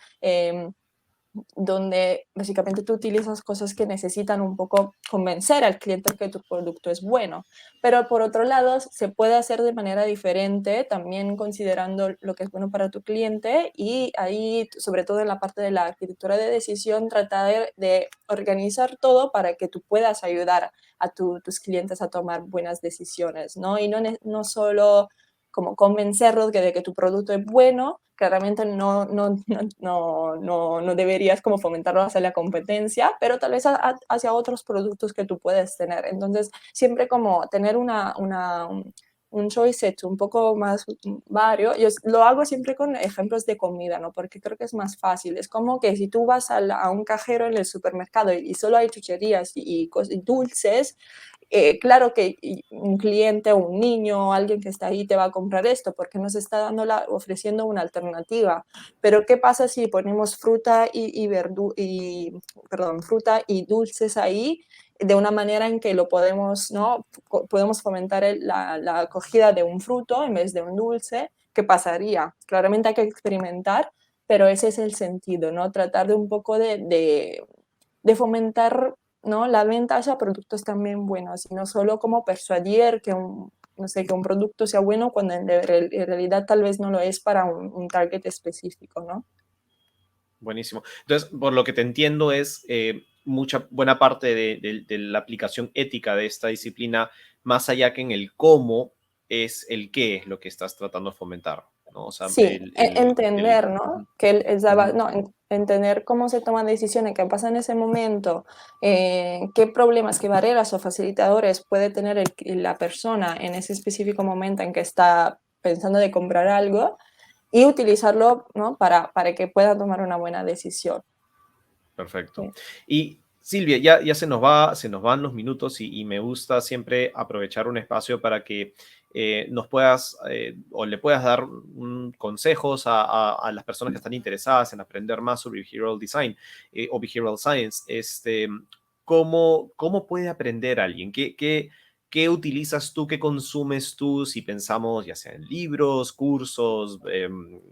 B: donde básicamente tú utilizas cosas que necesitan un poco convencer al cliente que tu producto es bueno. Pero por otro lado, se puede hacer de manera diferente, también considerando lo que es bueno para tu cliente y ahí, sobre todo en la parte de la arquitectura de decisión, tratar de organizar todo para que tú puedas ayudar a tus clientes a tomar buenas decisiones, ¿no? Y no solo como convencerlos de que tu producto es bueno, claramente no deberías como fomentarlo hacia la competencia, pero tal vez hacia otros productos que tú puedes tener. Entonces, siempre como tener un choice set un poco más vario. Yo lo hago siempre con ejemplos de comida, ¿no? Porque creo que es más fácil. Es como que si tú vas a un cajero en el supermercado y solo hay chucherías y dulces, claro que un cliente o un niño o alguien que está ahí te va a comprar esto porque nos está ofreciendo una alternativa. Pero ¿qué pasa si ponemos fruta y dulces ahí de una manera en que lo podemos, ¿no? Podemos fomentar la acogida de un fruto en vez de un dulce? ¿Qué pasaría? Claramente hay que experimentar, pero ese es el sentido, ¿no? Tratar de un poco de fomentar, ¿no? La venta hacia productos también buenos y no solo como persuadir no sé, que un producto sea bueno cuando en realidad tal vez no lo es para un target específico, ¿no?
A: Buenísimo. Entonces, por lo que te entiendo es buena parte de la aplicación ética de esta disciplina, más allá que en el cómo, es el qué es lo que estás tratando de fomentar, ¿no? O sea,
B: Sí, entender, ¿no?
A: Ujú,
B: Que
A: ujú.
B: no, entender cómo se toman decisiones, qué pasa en ese momento, qué problemas, qué barreras o facilitadores puede tener la persona en ese específico momento en que está pensando de comprar algo y utilizarlo, ¿no? Para que pueda tomar una buena decisión.
A: Perfecto.
B: Sí.
A: Y Silvia, ya se nos van los minutos y me gusta siempre aprovechar un espacio para que nos puedas o le puedas dar consejos a las personas que están interesadas en aprender más sobre behavioral design o behavioral science. ¿Cómo puede aprender alguien? ¿Qué utilizas tú, qué consumes tú si pensamos ya sea en libros, cursos,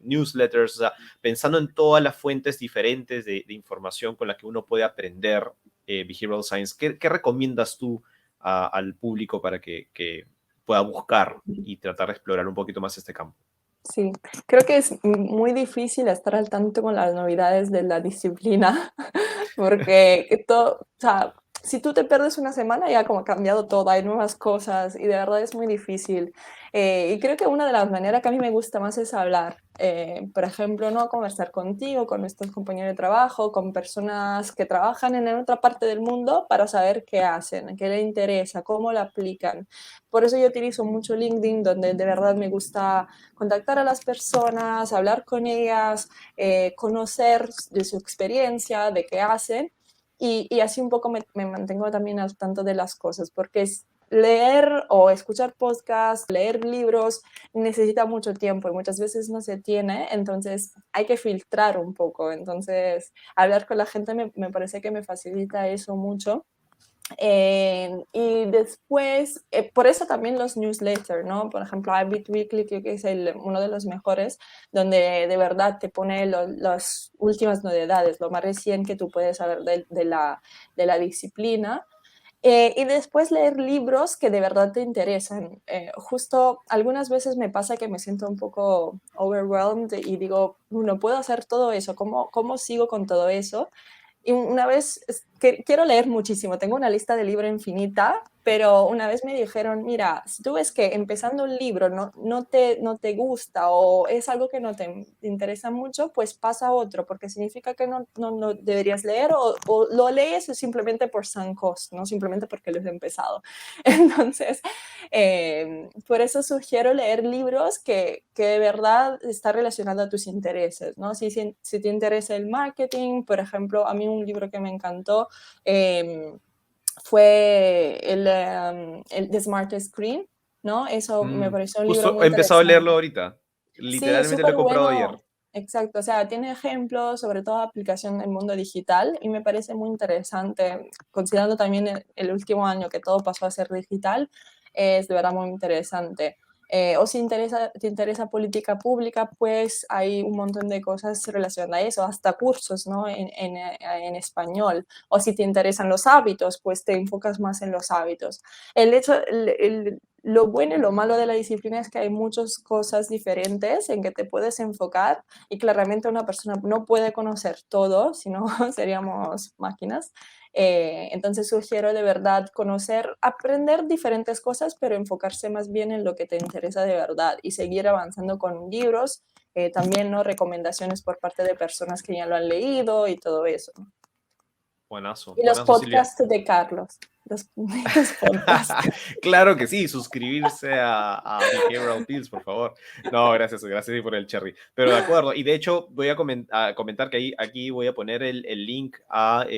A: newsletters, o sea, pensando en todas las fuentes diferentes de información con las que uno puede aprender behavioral science? ¿Qué recomiendas tú al público para que pueda buscar y tratar de explorar un poquito más este campo?
B: Sí, creo que es muy difícil estar al tanto con las novedades de la disciplina, porque todo, o sea, si tú te pierdes una semana ya como ha cambiado todo, hay nuevas cosas y de verdad es muy difícil. Y creo que una de las maneras que a mí me gusta más es hablar. Por ejemplo, no conversar contigo, con nuestros compañeros de trabajo, con personas que trabajan en otra parte del mundo para saber qué hacen, qué les interesa, cómo lo aplican. Por eso yo utilizo mucho LinkedIn, donde de verdad me gusta contactar a las personas, hablar con ellas, conocer de su experiencia, de qué hacen, y así un poco me mantengo también al tanto de las cosas, porque es leer o escuchar podcasts, leer libros, necesita mucho tiempo y muchas veces no se tiene, entonces hay que filtrar un poco. Entonces, hablar con la gente me parece que me facilita eso mucho. Y después, por eso también los newsletters, ¿no? Por ejemplo, Habit Weekly, creo que es uno de los mejores, donde de verdad te pone las últimas novedades, lo más recién que tú puedes saber de la disciplina. Y después leer libros que de verdad te interesan. Justo algunas veces me pasa que me siento un poco overwhelmed y digo, no puedo hacer todo eso, ¿cómo sigo con todo eso? Y una vez quiero leer muchísimo, tengo una lista de libros infinita, pero una vez me dijeron, mira, si tú ves que empezando un libro no te gusta o es algo que no te interesa mucho, pues pasa a otro, porque significa que no deberías leer o lo lees simplemente por sunk cost, no simplemente porque lo has empezado. Entonces, por eso sugiero leer libros que de verdad están relacionados a tus intereses, ¿no? Si te interesa el marketing, por ejemplo, a mí un libro que me encantó eh, fue el The Smartest Screen, ¿no? Eso me pareció un libro
A: Justo
B: muy
A: he empezado a leerlo
B: interesante.
A: ahorita.
B: Sí, es
A: Literalmente lo he
B: súper
A: comprado ayer.
B: bueno, exacto. O sea, tiene ejemplos, sobre todo aplicación del mundo digital, y me parece muy interesante, considerando también el último año que todo pasó a ser digital, es de verdad muy interesante. O si te interesa política pública, pues hay un montón de cosas relacionadas a eso, hasta cursos, ¿no? En español. O si te interesan los hábitos, pues te enfocas más en los hábitos. El hecho, lo bueno y lo malo de la disciplina es que hay muchas cosas diferentes en que te puedes enfocar y claramente una persona no puede conocer todo, si no seríamos máquinas. Entonces sugiero de verdad conocer, aprender diferentes cosas, pero enfocarse más bien en lo que te interesa de verdad y seguir avanzando con libros, también ¿no? Recomendaciones por parte de personas que ya lo han leído y todo eso.
A: Buenazo,
B: Y los
A: buenazo, Silvia.
B: podcasts de Carlos, los podcasts.
A: Claro que sí, suscribirse a Behavioral Pills, por favor. No, gracias, gracias por el cherry. Pero de acuerdo, y de hecho voy a comentar que aquí voy a poner el link al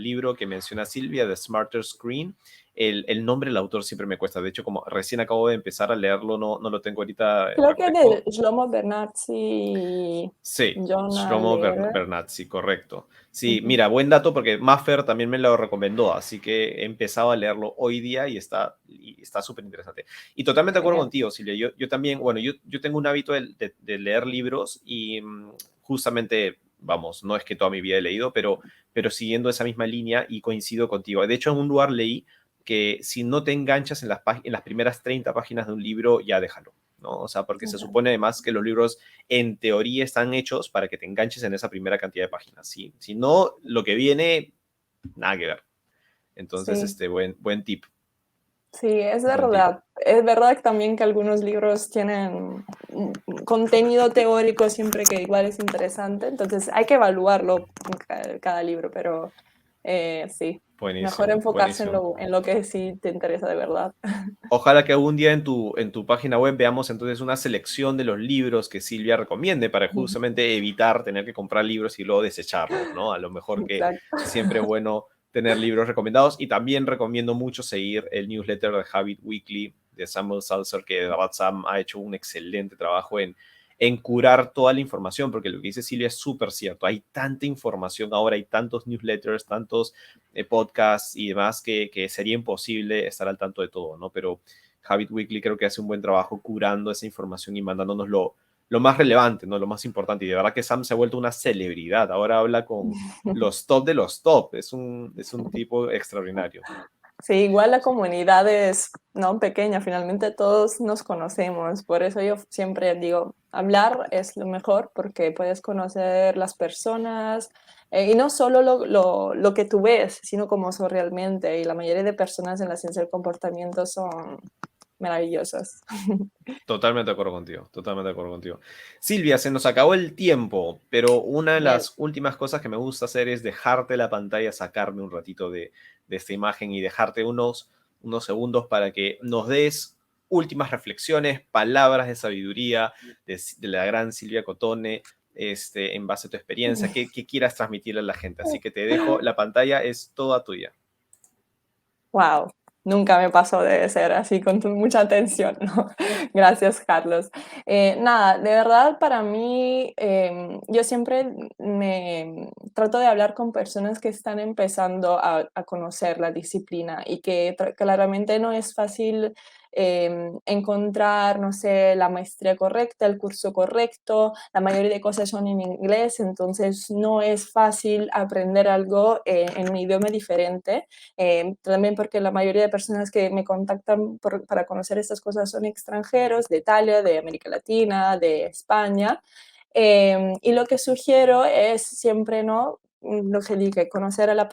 A: libro que menciona Silvia, The Smarter Screen. El nombre del autor siempre me cuesta. De hecho, como recién acabo de empezar a leerlo, no lo tengo ahorita
B: Creo que
A: perfecto.
B: de Shlomo Bernatzi y
A: Sí,
B: Jonah
A: Shlomo
B: Lehrer.
A: Bernatzi, correcto. Sí,
B: Ujú.
A: mira, buen dato porque Maffer también me lo recomendó, así que he empezado a leerlo hoy día y está súper interesante. Y totalmente de acuerdo
B: Genial.
A: contigo, Silvia. Yo también, bueno, yo tengo un hábito de leer libros y justamente, vamos, no es que toda mi vida he leído, pero siguiendo esa misma línea y coincido contigo. De hecho, en un lugar leí que si no te enganchas en las primeras 30 páginas de un libro, ya déjalo. ¿No? O sea, porque se
B: Okay.
A: supone además que los libros en teoría están hechos para que te enganches en esa primera cantidad de páginas. Si no, lo que viene, nada que ver. Entonces,
B: Sí,
A: buen tip,
B: sí, es
A: buen tip.
B: verdad. Es verdad también que algunos libros tienen contenido teórico siempre que igual es interesante, entonces hay que evaluarlo en cada libro, pero sí, mejor
A: Buenísimo,
B: enfocarse en
A: buenísimo.
B: lo que sí te interesa de verdad.
A: Ojalá que algún día en tu página web veamos entonces una selección de los libros que Silvia recomiende para justamente evitar tener que comprar libros y luego desecharlos, ¿no? A lo mejor que
B: Exacto.
A: siempre es bueno tener libros recomendados y también recomiendo mucho seguir el newsletter de Habit Weekly de Samuel Salzer, que de verdad Sam ha hecho un excelente trabajo en curar toda la información, porque lo que dice Silvia es súper cierto. Hay tanta información ahora, hay tantos newsletters, tantos podcasts y demás que sería imposible estar al tanto de todo, ¿no? Pero Habit Weekly creo que hace un buen trabajo curando esa información y mandándonos lo más relevante, ¿no? Lo más importante. Y de verdad que Sam se ha vuelto una celebridad. Ahora habla con los top de los top. Es un tipo extraordinario.
B: Sí, igual la
A: Sí.
B: comunidad es, ¿no? Pequeña, finalmente todos nos conocemos, por eso yo siempre digo, hablar es lo mejor porque puedes conocer las personas y no solo lo que tú ves, sino cómo son realmente y la mayoría de personas en la ciencia del comportamiento son maravillosas.
A: Totalmente de acuerdo contigo, totalmente de acuerdo contigo. Silvia, se nos acabó el tiempo, pero una de
B: Genial.
A: las últimas cosas que me gusta hacer es dejarte la pantalla, sacarme un ratito de esta imagen y dejarte unos segundos para que nos des últimas reflexiones, palabras de sabiduría de la gran Silvia Cotone, en base a tu experiencia, que quieras transmitirle a la gente. Así que te dejo, la pantalla es toda tuya.
B: Wow, nunca me pasó de ser así con mucha atención, ¿no? Gracias, Carlos. Nada, de verdad para mí, yo siempre me trato de hablar con personas que están empezando a conocer la disciplina y que claramente no es fácil encontrar, no sé, la maestría correcta, el curso correcto, la mayoría de cosas son en inglés, entonces no es fácil aprender algo en un idioma diferente. También porque la mayoría de personas que me contactan para conocer estas cosas son extranjeros de Italia, de América Latina, de España. Y lo que sugiero es siempre, ¿no? Lo que dije, conocer a la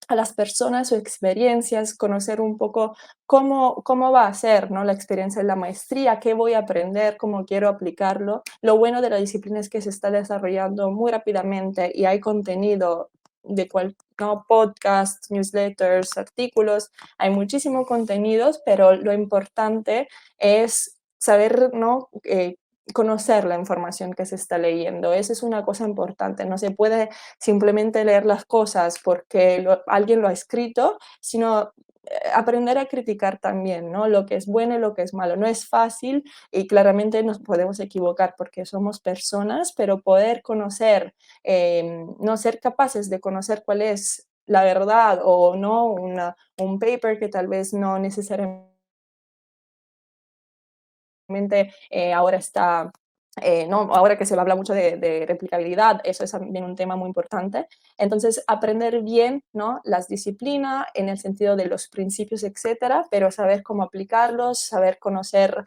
B: a las personas, sus experiencias, conocer un poco cómo va a ser, ¿no? La experiencia en la maestría, qué voy a aprender, cómo quiero aplicarlo. Lo bueno de la disciplina es que se está desarrollando muy rápidamente y hay contenido de ¿no? Podcasts, newsletters, artículos, hay muchísimos contenidos, pero lo importante es saber, ¿no? Conocer la información que se está leyendo. Eso es una cosa importante. No se puede simplemente leer las cosas porque alguien lo ha escrito, sino aprender a criticar también, ¿no? Lo que es bueno y lo que es malo. No es fácil y claramente nos podemos equivocar porque somos personas, pero poder conocer, no ser capaces de conocer cuál es la verdad o no, un paper que tal vez no necesariamente ahora está, ¿no? Ahora que se habla mucho de replicabilidad, eso es también un tema muy importante. Entonces, aprender bien, ¿no? Las disciplinas en el sentido de los principios, etcétera, pero saber cómo aplicarlos, saber conocer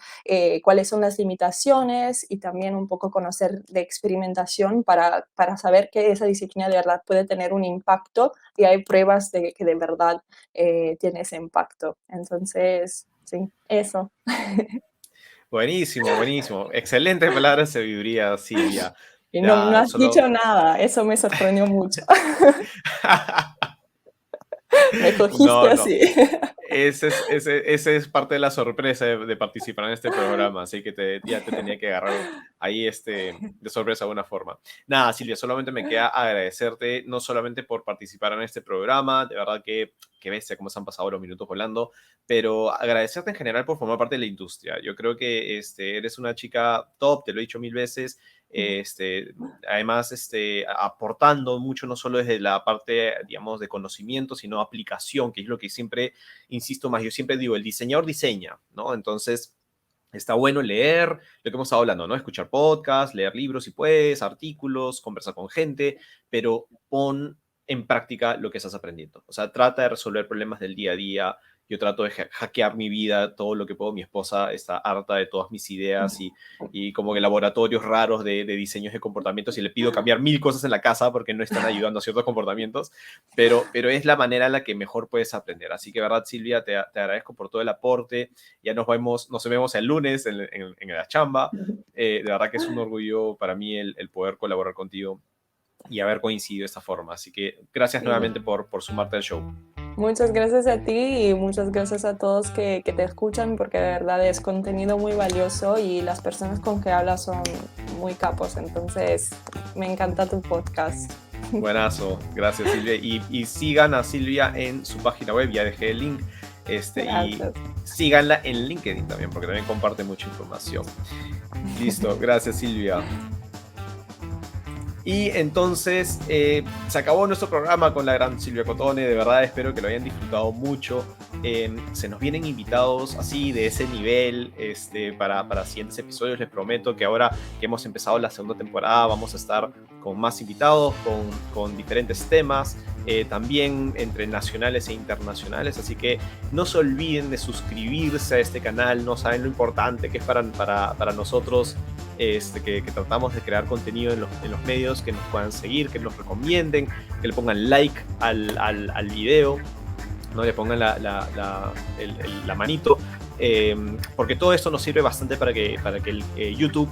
B: cuáles son las limitaciones y también un poco conocer de experimentación para saber que esa disciplina de verdad puede tener un impacto y hay pruebas de que de verdad tiene ese impacto. Entonces, sí, eso.
A: Buenísimo, buenísimo. Excelente palabra de sabiduría, Silvia.
B: Y no
A: Ya,
B: has dicho nada, eso me sorprendió mucho. Me cogiste
A: No, no.
B: así.
A: Ese es parte de la sorpresa de participar en este programa, así que ya te tenía que agarrar ahí de sorpresa de alguna forma. Nada, Silvia, solamente me queda agradecerte no solamente por participar en este programa, de verdad que bestia cómo se han pasado los minutos volando, pero agradecerte en general por formar parte de la industria. Yo creo que eres una chica top, te lo he dicho mil veces, además aportando mucho no solo desde la parte, digamos, de conocimiento, sino aplicación, que es lo que siempre insisto más. Yo siempre digo, el diseñador diseña, ¿no? Entonces, está bueno leer lo que hemos estado hablando, ¿no? Escuchar podcasts, leer libros si puedes, artículos, conversar con gente, pero pon en práctica lo que estás aprendiendo. O sea, trata de resolver problemas del día a día. Yo trato de hackear mi vida todo lo que puedo. Mi esposa está harta de todas mis ideas y como que laboratorios raros de diseños de comportamientos y le pido cambiar mil cosas en la casa porque no están ayudando a ciertos comportamientos, pero es la manera en la que mejor puedes aprender. Así que, verdad, Silvia, te agradezco por todo el aporte. Ya nos vemos el lunes en la chamba. De verdad que es un orgullo para mí el poder colaborar contigo y haber coincidido de esta forma. Así que gracias nuevamente por sumarte al show.
B: Muchas gracias a ti y muchas gracias a todos que te escuchan porque de verdad es contenido muy valioso y las personas con que hablas son muy capos. Entonces, me encanta tu podcast.
A: Buenazo, gracias Silvia. Y sigan a Silvia en su página web, ya dejé el link. Y síganla en LinkedIn también, porque también comparte mucha información. Listo, gracias Silvia. Y entonces se acabó nuestro programa con la gran Silvia Cotone. De verdad espero que lo hayan disfrutado mucho. Se nos vienen invitados así de ese nivel para siguientes episodios. Les prometo que ahora que hemos empezado la segunda temporada vamos a estar con más invitados, con diferentes temas, también entre nacionales e internacionales. Así que no se olviden de suscribirse a este canal. No saben lo importante que es para nosotros que tratamos de crear contenido en los medios, que nos puedan seguir, que nos recomienden, que le pongan like al video, ¿no? Le pongan la manito, porque todo esto nos sirve bastante para que el YouTube,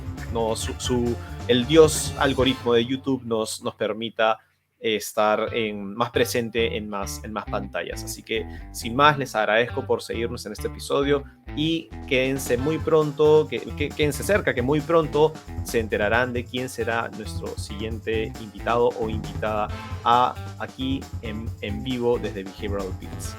A: el dios algoritmo de YouTube nos permita estar más presente en más pantallas. Así que sin más, les agradezco por seguirnos en este episodio y quédense muy pronto, quédense cerca, que muy pronto se enterarán de quién será nuestro siguiente invitado o invitada aquí en vivo desde Behavioral Pills.